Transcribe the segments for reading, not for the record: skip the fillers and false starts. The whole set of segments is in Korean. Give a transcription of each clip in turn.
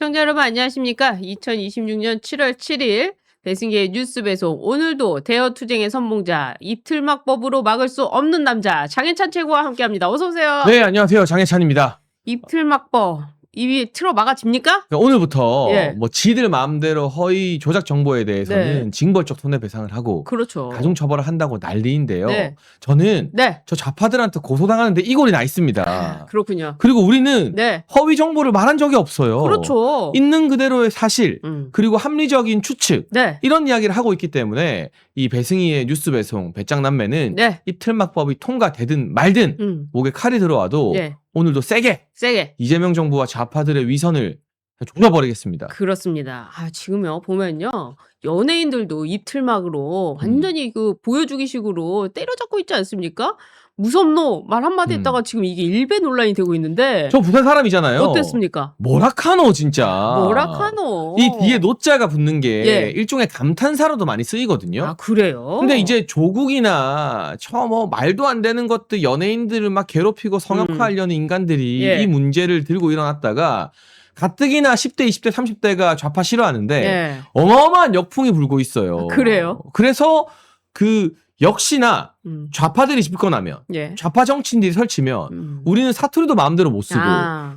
시청자 여러분 안녕하십니까? 2026년 7월 7일 배승기의 뉴스 배송 오늘도 대여 투쟁의 선봉자 입틀막법으로 막을 수 없는 남자 장해찬 최고와 함께합니다. 어서 오세요. 네, 안녕하세요. 장해찬입니다. 입틀막법 입이 틀어 막아집니까? 그러니까 오늘부터 예. 뭐 지들 마음대로 허위 조작 정보에 대해서는 네. 징벌적 손해배상을 하고 그렇죠. 가중처벌을 한다고 난리인데요. 네. 저는 네. 저 좌파들한테 고소당하는데 이 꼴이 나 있습니다. 그렇군요. 그리고 우리는 네. 허위 정보를 말한 적이 없어요. 그렇죠. 있는 그대로의 사실 그리고 합리적인 추측 네. 이런 이야기를 하고 있기 때문에 이 배승희의 뉴스 배송 배짱남매는 네. 입틀막법이 통과되든 말든 목에 칼이 들어와도 네. 오늘도 세게 이재명 정부와 좌파들의 위선을 조져버리겠습니다. 그렇습니다. 지금요 보면요 연예인들도 입틀막으로 완전히 그 보여주기식으로 때려잡고 있지 않습니까? 무섭노 말 한마디 했다가 지금 이게 일배 논란이 되고 있는데 저 부산 사람이잖아요. 어땠습니까? 뭐라카노 진짜. 뭐라카노. 이 뒤에 노자가 붙는 게 예. 일종의 감탄사로도 많이 쓰이거든요. 아 그래요? 근데 이제 조국이나 뭐 말도 안 되는 것들 연예인들을 막 괴롭히고 성역화하려는 인간들이 예. 이 문제를 들고 일어났다가 가뜩이나 10대, 20대, 30대가 좌파 싫어하는데 예. 어마어마한 역풍이 불고 있어요. 그래요? 그래서 그 역시나 좌파들이 집권하면 예. 좌파 정치인들이 설치면 우리는 사투리도 마음대로 못 쓰고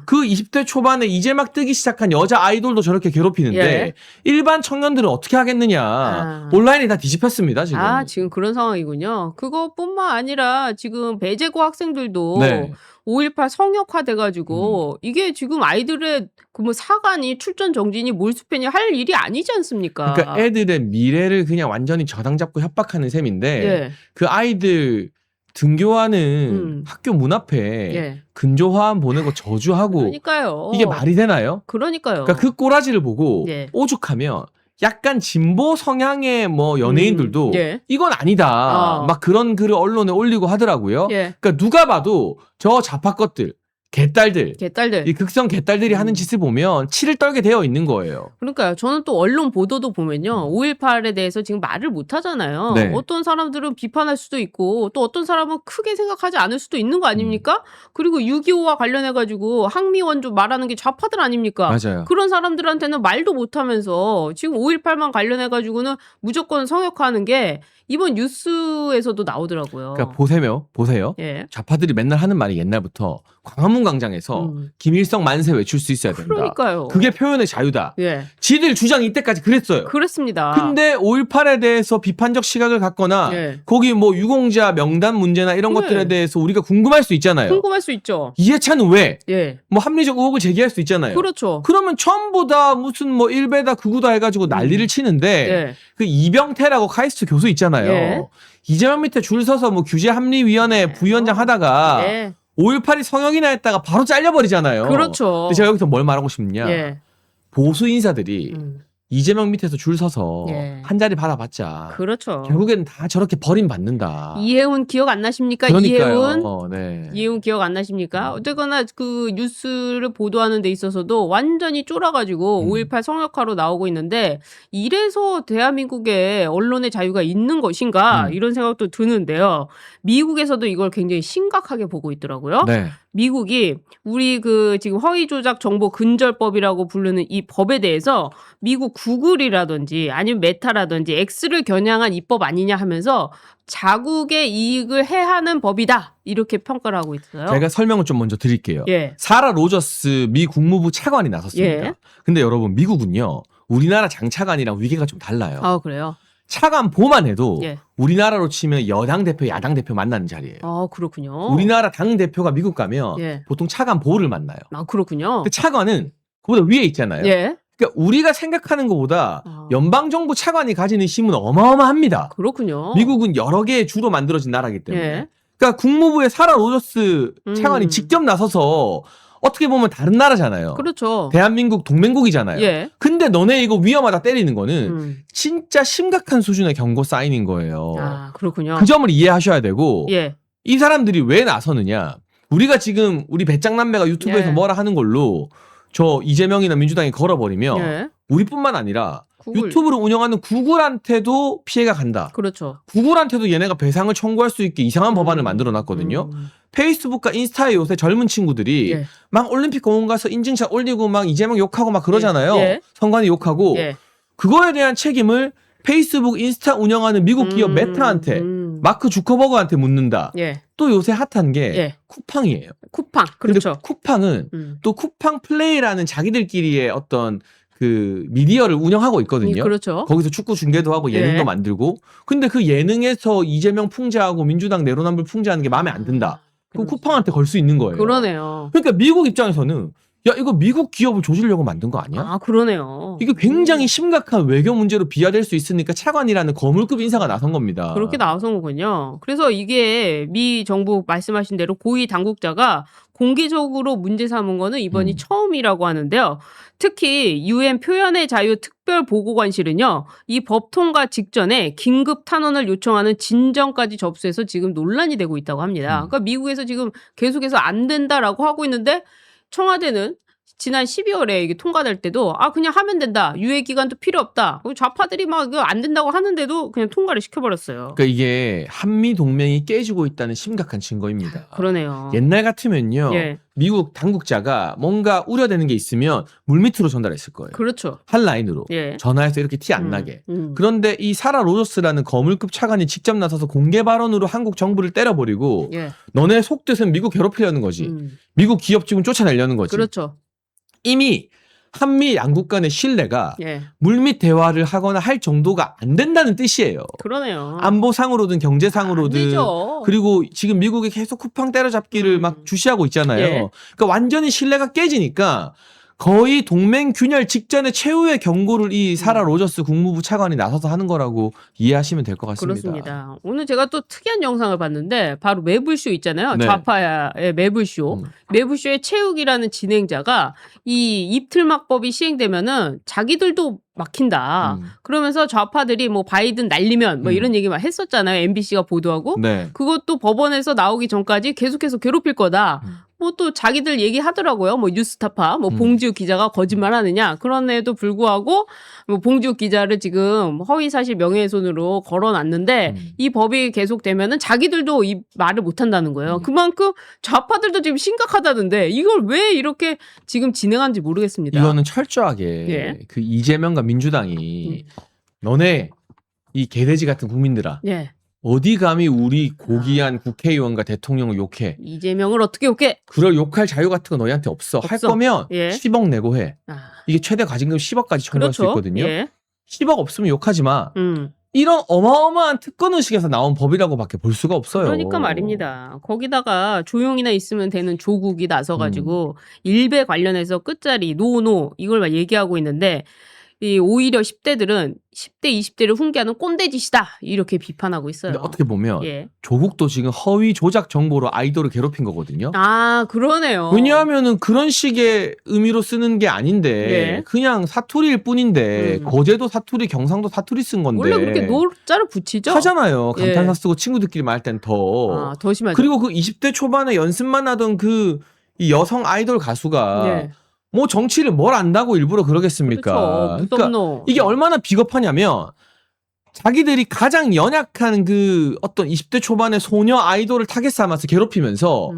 그 20대 초반에 이제 막 뜨기 시작한 여자 아이돌도 저렇게 괴롭히는데 예. 일반 청년들은 어떻게 하겠느냐. 온라인이 다 뒤집혔습니다 지금. 지금 그런 상황이군요. 그것뿐만 아니라 지금 배제고 학생들도 네. 5.18 성역화 돼가지고 이게 지금 아이들의 그 뭐 사관이 출전 정진이 몰수팬이 할 일이 아니지 않습니까? 그러니까 애들의 미래를 그냥 완전히 저당 잡고 협박하는 셈인데 예. 그 아이들 등교하는 학교 문 앞에 예. 근조화함 보내고 저주하고 그러니까요. 이게 말이 되나요? 그러니까요. 그러니까 그 꼬라지를 보고 예. 오죽하면 약간 진보 성향의 뭐 연예인들도 예. 이건 아니다. 막 그런 글을 언론에 올리고 하더라고요. 예. 그러니까 누가 봐도 저 좌파 것들, 개딸들, 이 극성 개딸들이 하는 짓을 보면 치를 떨게 되어 있는 거예요. 그러니까요. 저는 또 언론 보도도 보면요. 5.18에 대해서 지금 말을 못 하잖아요. 네. 어떤 사람들은 비판할 수도 있고 또 어떤 사람은 크게 생각하지 않을 수도 있는 거 아닙니까? 그리고 6.25와 관련해가지고 항미원조 말하는 게 좌파들 아닙니까? 맞아요. 그런 사람들한테는 말도 못하면서 지금 5.18만 관련해가지고는 무조건 성역화하는 게 이번 뉴스에서도 나오더라고요. 그러니까 보세요. 예. 좌파들이 맨날 하는 말이 옛날부터 광화문 광장에서 김일성 만세 외칠 수 있어야 된다. 그러니까요. 그게 표현의 자유다. 예. 지들 주장이 이때까지 그랬어요. 그렇습니다. 근데 5.18에 대해서 비판적 시각을 갖거나 예. 거기 뭐 유공자 명단 문제나 이런 것들에 대해서 우리가 궁금할 수 있잖아요. 궁금할 수 있죠. 이해찬은 왜? 예. 뭐 합리적 의혹을 제기할 수 있잖아요. 그렇죠. 그러면 전부 다 무슨 뭐 일베다 극우다 해가지고 난리를 치는데 예. 그 이병태라고 카이스트 교수 있잖아요. 예. 이재명 밑에 줄 서서 뭐 규제합리위원회 부위원장 하다가 예. 5.18이 성역이나 했다가 바로 잘려버리잖아요. 그렇죠. 근데 제가 여기서 뭘 말하고 싶냐. 예. 보수 인사들이 이재명 밑에서 줄 서서 예. 한 자리 받아봤자 그렇죠. 결국에는 다 저렇게 버림받는다. 이해운 기억 안 나십니까? 그러니까요. 네. 이해운 기억 안 나십니까? 어쨌거나 그 뉴스를 보도하는 데 있어서도 완전히 쫄아가지고 5.18 성역화로 나오고 있는데 이래서 대한민국에 언론의 자유가 있는 것인가 이런 생각도 드는데요. 미국에서도 이걸 굉장히 심각하게 보고 있더라고요. 네. 미국이 우리 그 지금 허위 조작 정보 근절법이라고 부르는 이 법에 대해서 미국 구글이라든지 아니면 메타라든지 X를 겨냥한 입법 아니냐 하면서 자국의 이익을 해하는 법이다 이렇게 평가를 하고 있어요. 제가 설명을 좀 먼저 드릴게요. 예. 사라 로저스 미 국무부 차관이 나섰습니다. 예. 근데 여러분 미국은요. 우리나라 장차관이랑 위계가 좀 달라요. 그래요? 차관보만 해도 예. 우리나라로 치면 여당 대표, 야당 대표 만나는 자리예요. 그렇군요. 우리나라 당 대표가 미국 가면 예. 보통 차관보를 만나요. 그렇군요. 근데 차관은 그보다 위에 있잖아요. 예. 그러니까 우리가 생각하는 것보다 연방정부 차관이 가지는 힘은 어마어마합니다. 그렇군요. 미국은 여러 개의 주로 만들어진 나라이기 때문에. 예. 그러니까 국무부의 사라 로저스 차관이 직접 나서서 어떻게 보면 다른 나라잖아요. 그렇죠. 대한민국 동맹국이잖아요. 예. 근데 너네 이거 위험하다 때리는 거는 진짜 심각한 수준의 경고 사인인 거예요. 그렇군요. 그 점을 이해하셔야 되고 예. 이 사람들이 왜 나서느냐. 우리가 지금 우리 배짱남매가 유튜브에서 예. 뭐라 하는 걸로 저 이재명이나 민주당이 걸어버리면 예. 우리뿐만 아니라 구글. 유튜브를 운영하는 구글한테도 피해가 간다. 그렇죠. 구글한테도 얘네가 배상을 청구할 수 있게 이상한 법안을 만들어놨거든요. 페이스북과 인스타에 요새 젊은 친구들이 예. 막 올림픽 공원 가서 인증샷 올리고 막 이재명 욕하고 막 그러잖아요. 예. 선관위 욕하고 예. 그거에 대한 책임을 페이스북, 인스타 운영하는 미국 기업 메타한테 마크 주커버그한테 묻는다. 예. 또 요새 핫한 게 예. 쿠팡이에요. 쿠팡. 그렇죠. 근데 쿠팡은 또 쿠팡 플레이라는 자기들끼리의 어떤 그 미디어를 운영하고 있거든요. 그렇죠. 거기서 축구 중계도 하고 예능도 예. 만들고. 근데 그 예능에서 이재명 풍자하고 민주당 내로남불 풍자하는 게 마음에 안 든다. 그럼 쿠팡한테 걸 수 있는 거예요. 그러네요. 그러니까 미국 입장에서는 야 이거 미국 기업을 조지려고 만든 거 아니야? 아, 그러네요. 이게 굉장히 심각한 외교 문제로 비화될 수 있으니까 차관이라는 거물급 인사가 나선 겁니다. 그렇게 나선 거군요. 그래서 이게 미 정부 말씀하신 대로 고위 당국자가 공개적으로 문제 삼은 거는 이번이 처음이라고 하는데요. 특히 유엔 표현의 자유 특별 보고관실은요. 이 법 통과 직전에 긴급 탄원을 요청하는 진정까지 접수해서 지금 논란이 되고 있다고 합니다. 그러니까 미국에서 지금 계속해서 안 된다라고 하고 있는데 청와대는 지난 12월에 이게 통과될 때도 그냥 하면 된다. 유예 기간도 필요 없다. 좌파들이 막 이거 안 된다고 하는데도 그냥 통과를 시켜버렸어요. 그러니까 이게 한미 동맹이 깨지고 있다는 심각한 증거입니다. 그러네요. 옛날 같으면요. 예. 미국 당국자가 뭔가 우려되는 게 있으면 물밑으로 전달했을 거예요. 그렇죠. 한 라인으로. 예. 전화해서 이렇게 티 안 나게. 그런데 이 사라 로저스라는 거물급 차관이 직접 나서서 공개 발언으로 한국 정부를 때려버리고 예. 너네 속뜻은 미국 괴롭히려는 거지. 미국 기업 지금 쫓아내려는 거지. 그렇죠. 이미 한미 양국 간의 신뢰가 예. 물밑 대화를 하거나 할 정도가 안 된다는 뜻이에요. 그러네요. 안보상으로든 경제상으로든. 안 되죠. 그리고 지금 미국이 계속 쿠팡 때려잡기를 막 주시하고 있잖아요. 예. 그러니까 완전히 신뢰가 깨지니까 거의 동맹 균열 직전에 최후의 경고를 이 사라 로저스 국무부 차관이 나서서 하는 거라고 이해하시면 될 것 같습니다. 그렇습니다. 오늘 제가 또 특이한 영상을 봤는데 바로 매불쇼 있잖아요. 네. 좌파의 매불쇼. 매불쇼의 최욱이라는 진행자가 이 입틀막법이 시행되면은 자기들도 막힌다. 그러면서 좌파들이 뭐 바이든 날리면 뭐 이런 얘기만 했었잖아요. MBC가 보도하고. 네. 그것도 법원에서 나오기 전까지 계속해서 괴롭힐 거다. 뭐 또 자기들 얘기하더라고요. 뭐 뉴스타파, 뭐 봉지욱 기자가 거짓말하느냐. 그런데도 불구하고 뭐 봉지욱 기자를 지금 허위사실 명예훼손으로 걸어놨는데 이 법이 계속되면은 자기들도 이 말을 못한다는 거예요. 그만큼 좌파들도 지금 심각하다던데 이걸 왜 이렇게 지금 진행하는지 모르겠습니다. 이거는 철저하게 예. 그 이재명과 민주당이 너네 이 개돼지 같은 국민들아. 예. 어디 감히 우리 고귀한 국회의원과 대통령을 욕해. 이재명을 어떻게 욕해? 그럴 욕할 자유 같은 거 너희한테 없어. 할 거면 예. 10억 내고 해. 이게 최대 과징금 10억까지 청구할 수 있거든요. 예. 10억 없으면 욕하지 마. 이런 어마어마한 특권 의식에서 나온 법이라고밖에 볼 수가 없어요. 그러니까 말입니다. 거기다가 조용히나 있으면 되는 조국이 나서가지고 일배 관련해서 끝자리 노노 이걸 막 얘기하고 있는데 이 오히려 10대들은 10대, 20대를 훈계하는 꼰대짓이다 이렇게 비판하고 있어요. 근데 어떻게 보면 예. 조국도 지금 허위 조작 정보로 아이돌을 괴롭힌 거거든요. 아, 그러네요. 왜냐하면은 그런 식의 의미로 쓰는 게 아닌데 예. 그냥 사투리일 뿐인데 거제도 사투리, 경상도 사투리 쓴 건데 원래 그렇게 노자를 붙이죠? 하잖아요. 예. 감탄사 쓰고 친구들끼리 말할 땐 더. 더 심하죠. 그리고 그 20대 초반에 연습만 하던 그 이 여성 아이돌 가수가 예. 뭐 정치를 뭘 안다고 일부러 그러겠습니까? 그렇죠. 그러니까 이게 얼마나 비겁하냐면 자기들이 가장 연약한 그 어떤 20대 초반의 소녀 아이돌을 타겟 삼아서 괴롭히면서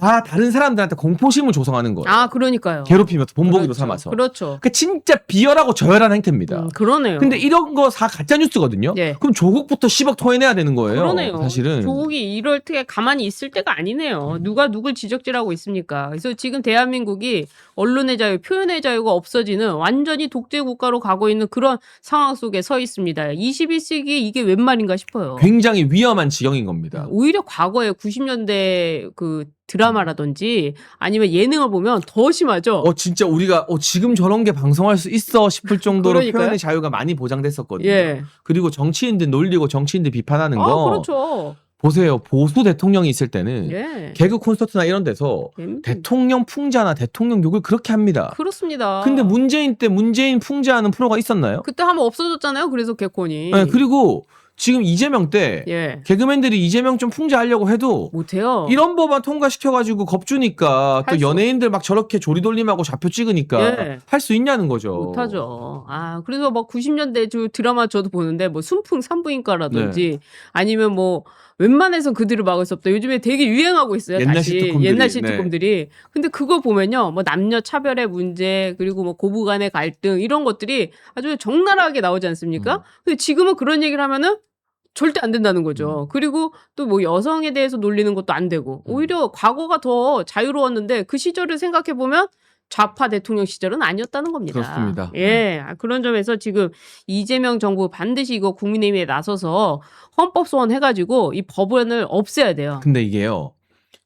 다 다른 사람들한테 공포심을 조성하는 거예요. 아, 그러니까요. 괴롭히면서 본보기로 그렇죠. 삼아서. 그렇죠. 그 진짜 비열하고 저열한 행태입니다. 그러네요. 근데 이런 거 다 가짜 뉴스거든요. 예. 그럼 조국부터 10억 토해내야 되는 거예요. 그러네요. 사실은. 조국이 이럴 때 가만히 있을 때가 아니네요. 누가 누굴 지적질하고 있습니까? 그래서 지금 대한민국이 언론의 자유, 표현의 자유가 없어지는 완전히 독재 국가로 가고 있는 그런 상황 속에 서 있습니다. 21세기에 이게 웬 말인가 싶어요. 굉장히 위험한 지경인 겁니다. 오히려 과거에 90년대 그 드라마라든지 아니면 예능을 보면 더 심하죠. 진짜 우리가 지금 저런 게 방송할 수 있어 싶을 정도로 그러니까요. 표현의 자유가 많이 보장됐었거든요. 예. 그리고 정치인들 놀리고 정치인들 비판하는 거 그렇죠. 보세요. 보수 대통령이 있을 때는 예. 개그 콘서트나 이런 데서 대통령 풍자나 대통령 욕을 그렇게 합니다. 그렇습니다. 근데 문재인 때 문재인 풍자하는 프로가 있었나요? 그때 한번 없어졌잖아요. 그래서 개콘이. 네, 그리고 지금 이재명 때 예. 개그맨들이 이재명 좀 풍자하려고 해도 못해요. 이런 법안 통과시켜가지고 겁주니까 할 또 연예인들 막 저렇게 조리돌림하고 좌표 찍으니까 예. 할 수 있냐는 거죠. 못하죠. 그래서 막 90년대 저 드라마 저도 보는데 뭐 순풍 산부인과라든지 아니면 뭐 웬만해선 그들을 막을 수 없다. 요즘에 되게 유행하고 있어요. 옛날 다시 시트콤들이. 옛날 네. 시트콤들이. 근데 그거 보면요, 뭐 남녀 차별의 문제 그리고 뭐 고부간의 갈등 이런 것들이 아주 적나라하게 나오지 않습니까? 근데 지금은 그런 얘기를 하면은 절대 안 된다는 거죠. 그리고 또 뭐 여성에 대해서 놀리는 것도 안 되고 오히려 과거가 더 자유로웠는데 그 시절을 생각해 보면 좌파 대통령 시절은 아니었다는 겁니다. 그렇습니다. 예, 그런 점에서 지금 이재명 정부 반드시 이거 국민의힘에 나서서 헌법 소원해가지고 이 법안을 없애야 돼요. 근데 이게요,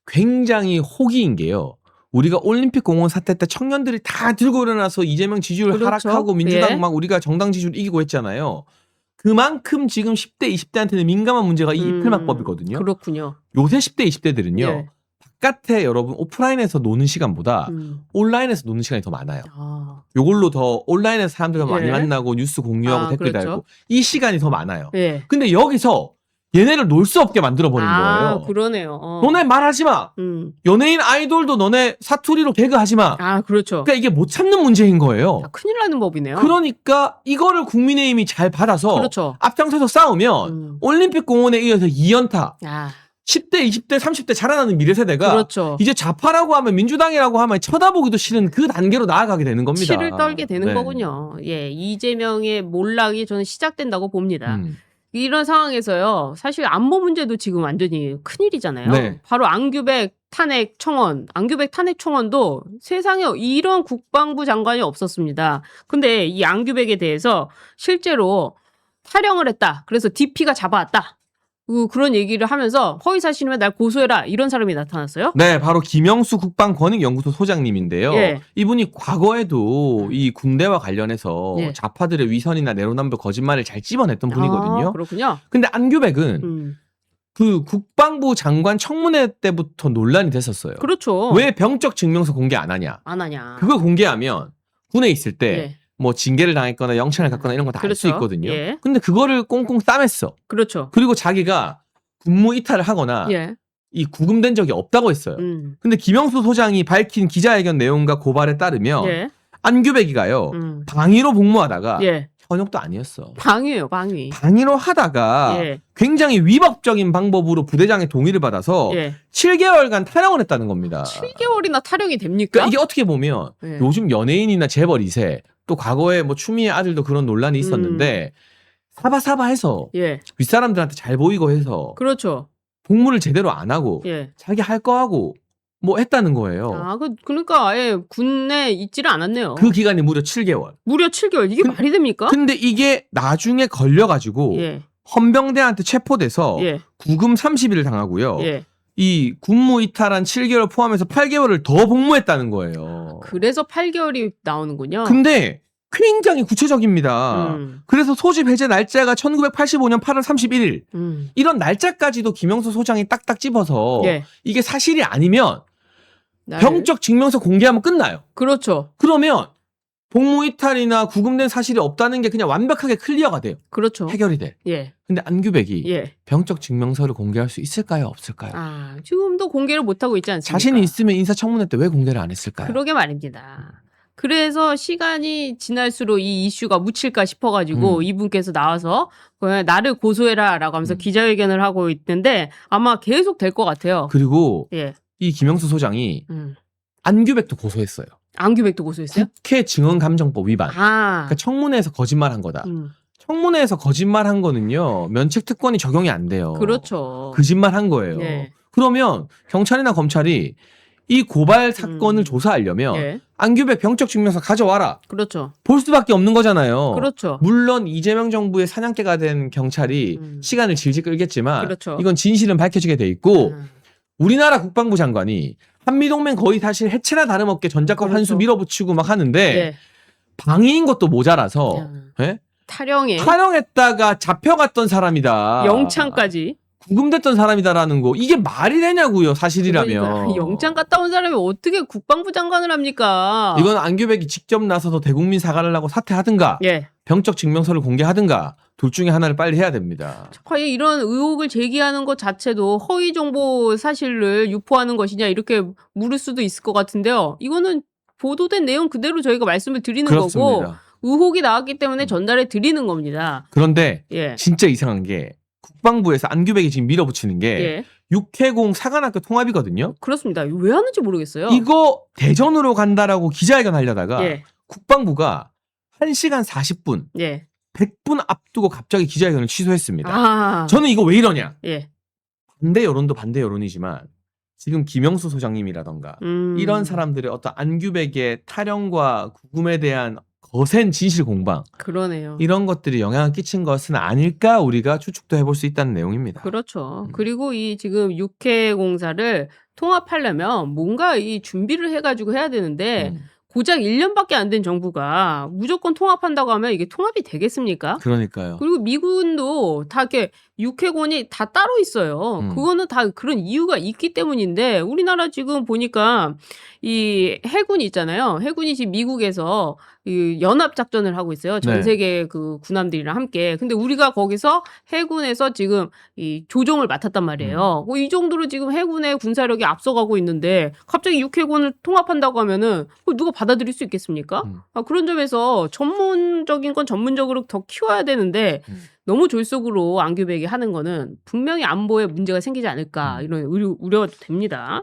굉장히 호기인 게요. 우리가 올림픽 공원 사태 때 청년들이 다 들고 일어나서 이재명 지지율 그렇죠. 하락하고 민주당 예. 막 우리가 정당 지지율 이기고 했잖아요. 그만큼 지금 10대, 20대한테는 민감한 문제가 이 입틀막법이거든요. 그렇군요. 요새 10대, 20대들은요. 예. 바깥에 여러분 오프라인에서 노는 시간보다 온라인에서 노는 시간이 더 많아요. 아, 요걸로 더 온라인에서 사람들과 많이 예. 만나고 뉴스 공유하고 아, 댓글 그렇죠. 달고 이 시간이 더 많아요. 예. 근데 여기서 얘네를 놀 수 없게 만들어버린 거예요. 그러네요. 너네 말하지 마. 연예인 아이돌도 너네 사투리로 개그하지 마. 그렇죠. 그러니까 이게 못 참는 문제인 거예요. 큰일 나는 법이네요. 그러니까 이거를 국민의힘이 잘 받아서 그렇죠. 앞장서서 싸우면 올림픽 공원에 이어서 2연타. 10대, 20대, 30대 자라나는 미래 세대가 그렇죠. 이제 좌파라고 하면 민주당이라고 하면 쳐다보기도 싫은 그 단계로 나아가게 되는 겁니다. 치를 떨게 되는 네. 거군요. 예, 이재명의 몰락이 저는 시작된다고 봅니다. 음. 이런 상황에서요, 사실 안보 문제도 지금 완전히 큰일이잖아요. 네. 바로 안규백 탄핵 청원, 안규백 탄핵 청원도 세상에 이런 국방부 장관이 없었습니다. 근데 이 안규백에 대해서 실제로 탈영을 했다. 그래서 DP가 잡아왔다. 그런 얘기를 하면서 허위사실이면 날 고소해라. 이런 사람이 나타났어요. 네, 바로 김영수 국방권익연구소 소장님인데요. 예. 이분이 과거에도 이 군대와 관련해서 예. 좌파들의 위선이나 내로남불 거짓말을 잘 찝어냈던 분이거든요. 그렇군요. 근데 안규백은 그 국방부 장관 청문회 때부터 논란이 됐었어요. 그렇죠. 왜 병적 증명서 공개 안 하냐? 안 하냐. 그걸 공개하면 군에 있을 때 예. 뭐 징계를 당했거나 영창을 갔거나 이런 거 다 알 수 그렇죠. 있거든요. 예. 근데 그거를 꽁꽁 싸맸어. 그렇죠. 그리고 자기가 군무 이탈을 하거나 예. 이 구금된 적이 없다고 했어요. 근데 김영수 소장이 밝힌 기자회견 내용과 고발에 따르면 예. 안규백이가요. 방위로 복무하다가 예. 현역도 아니었어. 방위예요, 방위. 방위로 하다가 예. 굉장히 위법적인 방법으로 부대장의 동의를 받아서 예. 7개월간 탈영을 했다는 겁니다. 7개월이나 탈영이 됩니까? 그러니까 이게 어떻게 보면 예. 요즘 연예인이나 재벌 2세 또 과거에 뭐 추미애 아들도 그런 논란이 있었는데 사바사바해서 예. 윗사람들한테 잘 보이고 해서 그렇죠. 복무를 제대로 안 하고 예. 자기 할 거 하고 뭐 했다는 거예요. 그러니까 아예 군에 있지를 않았네요. 그 기간이 무려 7개월. 무려 7개월. 이게 말이 됩니까? 근데 이게 나중에 걸려가지고 예. 헌병대한테 체포돼서 예. 구금 30일을 당하고요. 예. 이 군무 이탈한 7개월 포함해서 8개월을 더 복무했다는 거예요. 그래서 8개월이 나오는군요. 근데 굉장히 구체적입니다. 그래서 소집 해제 날짜가 1985년 8월 31일. 이런 날짜까지도 김영수 소장이 딱딱 집어서 예. 이게 사실이 아니면 나를- 병적 증명서 공개하면 끝나요. 그렇죠. 그러면 복무 이탈이나 구금된 사실이 없다는 게 그냥 완벽하게 클리어가 돼요. 그렇죠. 해결이 돼. 예. 근데 안규백이 예. 병적 증명서를 공개할 수 있을까요? 없을까요? 지금도 공개를 못하고 있지 않습니까? 자신이 있으면 인사청문회 때 왜 공개를 안 했을까요? 그러게 말입니다. 그래서 시간이 지날수록 이 이슈가 묻힐까 싶어가지고 이분께서 나와서 나를 고소해라라고 하면서 기자회견을 하고 있는데 아마 계속 될 것 같아요. 그리고 예. 이 김영수 소장이 안규백도 고소했어요. 안규백도 고소했어요? 국회 증언감정법 위반. 그러니까 청문회에서 거짓말한 거다. 청문회에서 거짓말한 거는요 면책 특권이 적용이 안 돼요. 그렇죠. 거짓말한 거예요. 예. 그러면 경찰이나 검찰이 이 고발 사건을 조사하려면 예. 안규백 병적 증명서 가져와라. 그렇죠. 볼 수밖에 없는 거잖아요. 그렇죠. 물론 이재명 정부의 사냥개가 된 경찰이 시간을 질질 끌겠지만 그렇죠. 이건 진실은 밝혀지게 돼 있고 우리나라 국방부 장관이 한미동맹 거의 사실 해체나 다름없게 전작권 그렇죠. 환수 밀어붙이고 막 하는데 예. 방위인 것도 모자라서 예? 탈영에 촬영했다가 잡혀갔던 사람이다. 영창까지. 구금됐던 사람이다라는 거 이게 말이 되냐고요 사실이라면. 그러니까 영창 갔다 온 사람이 어떻게 국방부 장관을 합니까? 이건 안규백이 직접 나서서 대국민 사과를 하고 사퇴하든가 예. 병적 증명서를 공개하든가 둘 중에 하나를 빨리 해야 됩니다. 과연 이런 의혹을 제기하는 것 자체도 허위 정보 사실을 유포하는 것이냐 이렇게 물을 수도 있을 것 같은데요. 이거는 보도된 내용 그대로 저희가 말씀을 드리는 그렇습니다. 거고 의혹이 나왔기 때문에 전달해 드리는 겁니다. 그런데 예. 진짜 이상한 게 국방부에서 안규백이 지금 밀어붙이는 게 예. 육해공 사관학교 통합이거든요. 그렇습니다. 왜 하는지 모르겠어요. 이거 대전으로 간다라고 기자회견 하려다가 예. 국방부가 1시간 40분, 예. 100분 앞두고 갑자기 기자회견을 취소했습니다. 아. 저는 이거 왜 이러냐? 예. 반대 여론도 반대 여론이지만 지금 김영수 소장님이라던가 이런 사람들의 어떤 안규백의 타령과 구금에 대한 거센 진실 공방 그러네요. 이런 것들이 영향을 끼친 것은 아닐까 우리가 추측도 해볼 수 있다는 내용입니다. 그렇죠. 그리고 이 지금 육해공사를 통합하려면 뭔가 이 준비를 해가지고 해야 되는데 고작 1년밖에 안 된 정부가 무조건 통합한다고 하면 이게 통합이 되겠습니까? 그러니까요. 그리고 미군도 다 이렇게 육해군이 다 따로 있어요. 그거는 다 그런 이유가 있기 때문인데 우리나라 지금 보니까 이 해군이 있잖아요. 해군이 지금 미국에서 이 연합 작전을 하고 있어요. 전 네. 세계 그 군함들이랑 함께. 근데 우리가 거기서 해군에서 지금 이 조종을 맡았단 말이에요. 이 정도로 지금 해군의 군사력이 앞서가고 있는데 갑자기 육해군을 통합한다고 하면은 누가 받아들일 수 있겠습니까? 그런 점에서 전문적인 건 전문적으로 더 키워야 되는데 너무 졸속으로 안규백이 하는 거는 분명히 안보에 문제가 생기지 않을까 이런 우려가 됩니다.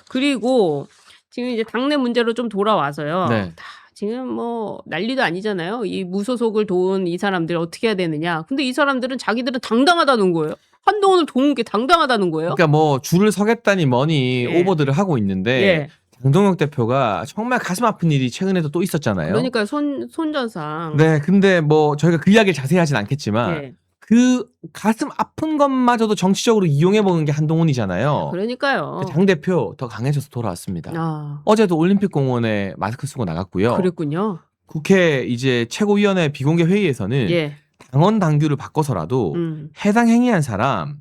그리고 지금 이제 당내 문제로 좀 돌아와서요. 네. 다 지금 뭐 난리도 아니잖아요. 이 무소속을 도운 이 사람들 어떻게 해야 되느냐. 근데 이 사람들은 자기들은 당당하다는 거예요. 한동훈을 도운 게 당당하다는 거예요. 그러니까 뭐 줄을 서겠다니 뭐니 예. 오버들을 하고 있는데 예. 장동혁 대표가 정말 가슴 아픈 일이 최근에도 또 있었잖아요. 그러니까 손전상. 네, 근데 뭐 저희가 그 이야기를 자세히 하진 않겠지만 예. 그 가슴 아픈 것마저도 정치적으로 이용해보는 게 한동훈이잖아요. 그러니까요. 장 대표 더 강해져서 돌아왔습니다. 아, 어제도 올림픽공원에 마스크 쓰고 나갔고요. 그랬군요. 국회 이제 최고위원회 비공개 회의에서는 예. 당원 당규를 바꿔서라도 음. 해당 행위한 사람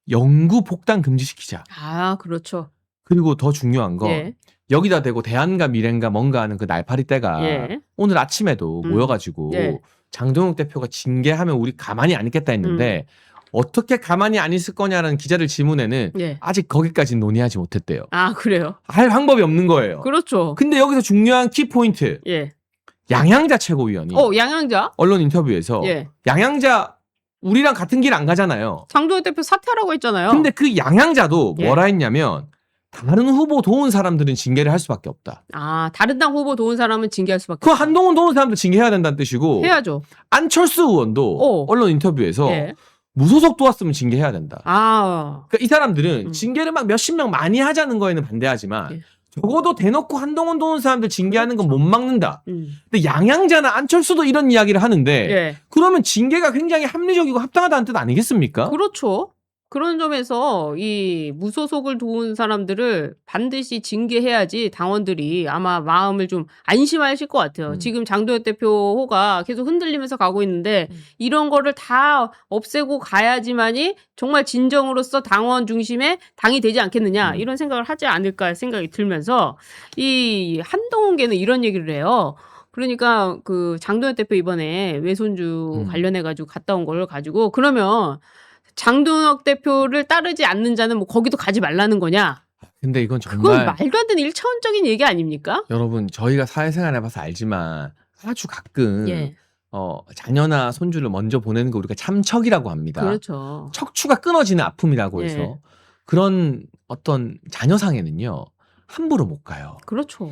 영구 복당 금지시키자. 아, 그렇죠. 그리고 더 중요한 건 예. 여기다 대고 대안가 미래인가 뭔가 하는 그 날파리 때가 예. 오늘 아침에도 모여가지고 예. 장동혁 대표가 징계하면 우리 가만히 안 있겠다 했는데 어떻게 가만히 안 있을 거냐라는 기자들 질문에는 예. 아직 거기까지 논의하지 못했대요. 아, 그래요. 할 방법이 없는 거예요. 그렇죠. 근데 여기서 중요한 키포인트 예. 양양자 최고위원이 양양자? 언론 인터뷰에서 예. 양양자 우리랑 같은 길 안 가잖아요. 장동혁 대표 사퇴하라고 했잖아요. 근데 그 양양자도 예. 뭐라 했냐면 다른 후보 도운 사람들은 징계를 할 수밖에 없다. 아, 다른 당 후보 도운 사람은 징계할 수밖에 그 없다. 한동훈 도운 사람들 징계해야 된다는 뜻이고 해야죠. 안철수 의원도 언론 인터뷰에서 예. 무소속 도왔으면 징계해야 된다. 아, 그러니까 이 사람들은 징계를 막 몇십 명 많이 하자는 거에는 반대하지만 예. 적어도 대놓고 한동훈 도운 사람들 징계하는 건 못 막는다. 음. 근데 양양자나 안철수도 이런 이야기를 하는데 예. 그러면 징계가 굉장히 합리적이고 합당하다는 뜻 아니겠습니까? 그렇죠. 그런 점에서 이 무소속을 도운 사람들을 반드시 징계해야지 당원들이 아마 마음을 좀 안심하실 것 같아요. 지금 장동혁 대표가 계속 흔들리면서 가고 있는데 이런 거를 다 없애고 가야지만이 정말 진정으로서 당원 중심의 당이 되지 않겠느냐 이런 생각을 하지 않을까 생각이 들면서 이 한동훈계는 이런 얘기를 해요. 그러니까 그 장동혁 대표 이번에 외손주 관련해가지고 갔다 온 걸 가지고 그러면 장동혁 대표를 따르지 않는 자는 뭐 거기도 가지 말라는 거냐? 근데 이건 그건 정말 말도 안 되는 1차원적인 얘기 아닙니까? 여러분 저희가 사회생활 해봐서 알지만 아주 가끔 예. 자녀나 손주를 먼저 보내는 거 우리가 참척이라고 합니다. 그렇죠. 척추가 끊어지는 아픔이라고 해서 예. 그런 어떤 자녀상에는요 함부로 못 가요. 그렇죠.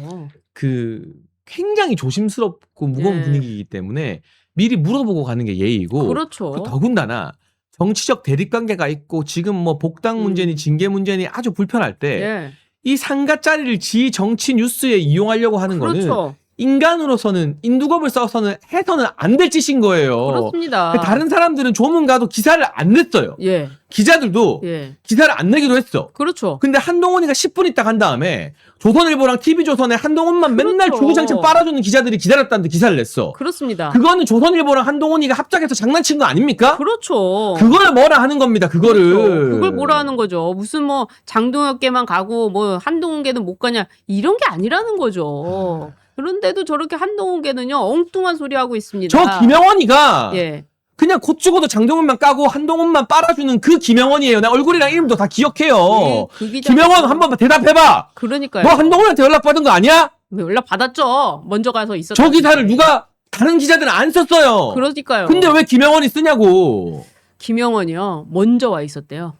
그 굉장히 조심스럽고 무거운 예. 분위기이기 때문에 미리 물어보고 가는 게 예의이고 그렇죠. 그 더군다나 정치적 대립관계가 있고 지금 뭐 복당 문제니 징계 문제니 아주 불편할 때 이 예. 상가짜리를 지 정치 뉴스에 이용하려고 하는 거는 그렇죠. 인간으로서는 인두겁을 써서는 해서는 안 될 짓인 거예요. 그렇습니다. 다른 사람들은 조문가도 기사를 안 냈어요. 예. 기자들도 예. 기사를 안 내기로 했어. 그렇죠. 근데 한동훈이가 10분 있다 간 다음에 조선일보랑 TV조선에 한동훈만 맨날 그렇죠. 주구장창 빨아주는 기자들이 기다렸다는데 기사를 냈어. 그렇습니다. 그거는 조선일보랑 한동훈이가 합작해서 장난친 거 아닙니까? 그렇죠. 그걸 뭐라 하는 겁니다. 그거를. 그렇죠. 그걸 뭐라 하는 거죠. 무슨 뭐 장동혁계만 가고 뭐 한동훈계는 못 가냐 이런 게 아니라는 거죠. 그런데도 저렇게 한동훈계는요 엉뚱한 소리 하고 있습니다. 저 김영원이가 예. 그냥 곧 죽어도 장동훈만 까고 한동훈만 빨아주는 그 김영원이에요. 내 얼굴이랑 이름도 다 기억해요. 그 기자 김영원 한번 대답해봐. 그러니까요. 너 한동훈한테 연락 받은 거 아니야? 연락 받았죠. 먼저 가서 있었죠. 저 기사를 누가 다른 기자들은 안 썼어요. 그러니까요. 근데 왜 김영원이 쓰냐고. 김영원이요. 먼저 와 있었대요.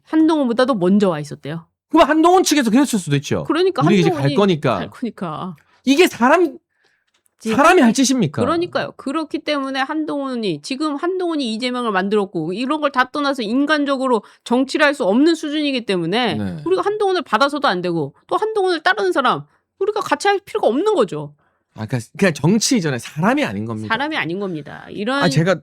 한동훈보다도 먼저 와 있었대요. 그럼 한동훈 측에서 그랬을 수도 있죠. 그러니까 우리 이제 한동훈이 갈 거니까. 이게 사람이 할 짓입니까? 그러니까요. 그렇기 때문에 지금 한동훈이 이재명을 만들었고 이런 걸 다 떠나서 인간적으로 정치를 할 수 없는 수준이기 때문에 네. 우리가 한동훈을 받아서도 안 되고 또 한동훈을 따르는 사람 우리가 같이 할 필요가 없는 거죠. 그냥 정치 이전에 사람이 아닌 겁니다. 사람이 아닌 겁니다. 이런 제가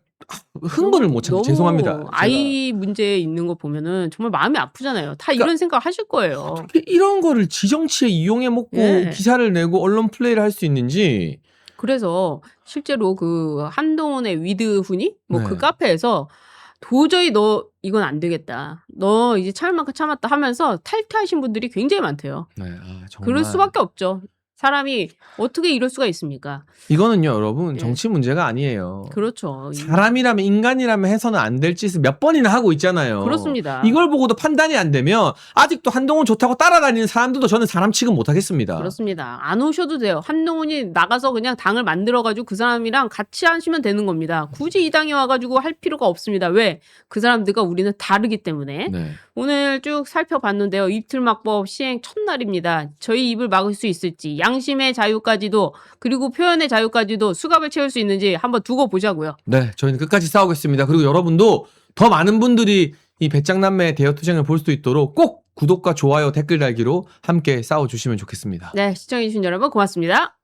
흥분을 못 참고 너무 죄송합니다. 아이 문제 있는 거 보면은 정말 마음이 아프잖아요. 다 이런 생각 하실 거예요. 어떻게 이런 거를 지정치에 이용해 먹고 예. 기사를 내고 언론 플레이를 할 수 있는지. 그래서 실제로 그 한동훈의 위드훈이 뭐 그 네. 카페에서 도저히 너 이건 안 되겠다. 너 이제 참을 만큼 참았다 하면서 탈퇴하신 분들이 굉장히 많대요. 네, 정말. 그럴 수밖에 없죠. 사람이 어떻게 이럴 수가 있습니까? 이거는요, 여러분, 예. 정치 문제가 아니에요. 그렇죠. 사람이라면, 인간이라면 해서는 안 될 짓을 몇 번이나 하고 있잖아요. 그렇습니다. 이걸 보고도 판단이 안 되면 아직도 한동훈 좋다고 따라다니는 사람들도 저는 사람 취급 못 하겠습니다. 그렇습니다. 안 오셔도 돼요. 한동훈이 나가서 그냥 당을 만들어가지고 그 사람이랑 같이 하시면 되는 겁니다. 굳이 이 당에 와가지고 할 필요가 없습니다. 왜? 그 사람들과 우리는 다르기 때문에. 네. 오늘 쭉 살펴봤는데요. 입틀막법 시행 첫날입니다. 저희 입을 막을 수 있을지, 양심의 자유까지도, 그리고 표현의 자유까지도 수갑을 채울 수 있는지 한번 두고 보자고요. 네, 저희는 끝까지 싸우겠습니다. 그리고 여러분도 더 많은 분들이 이 배짱남매의 대여투쟁을 볼 수 있도록 꼭 구독과 좋아요, 댓글 달기로 함께 싸워주시면 좋겠습니다. 네, 시청해주신 여러분 고맙습니다.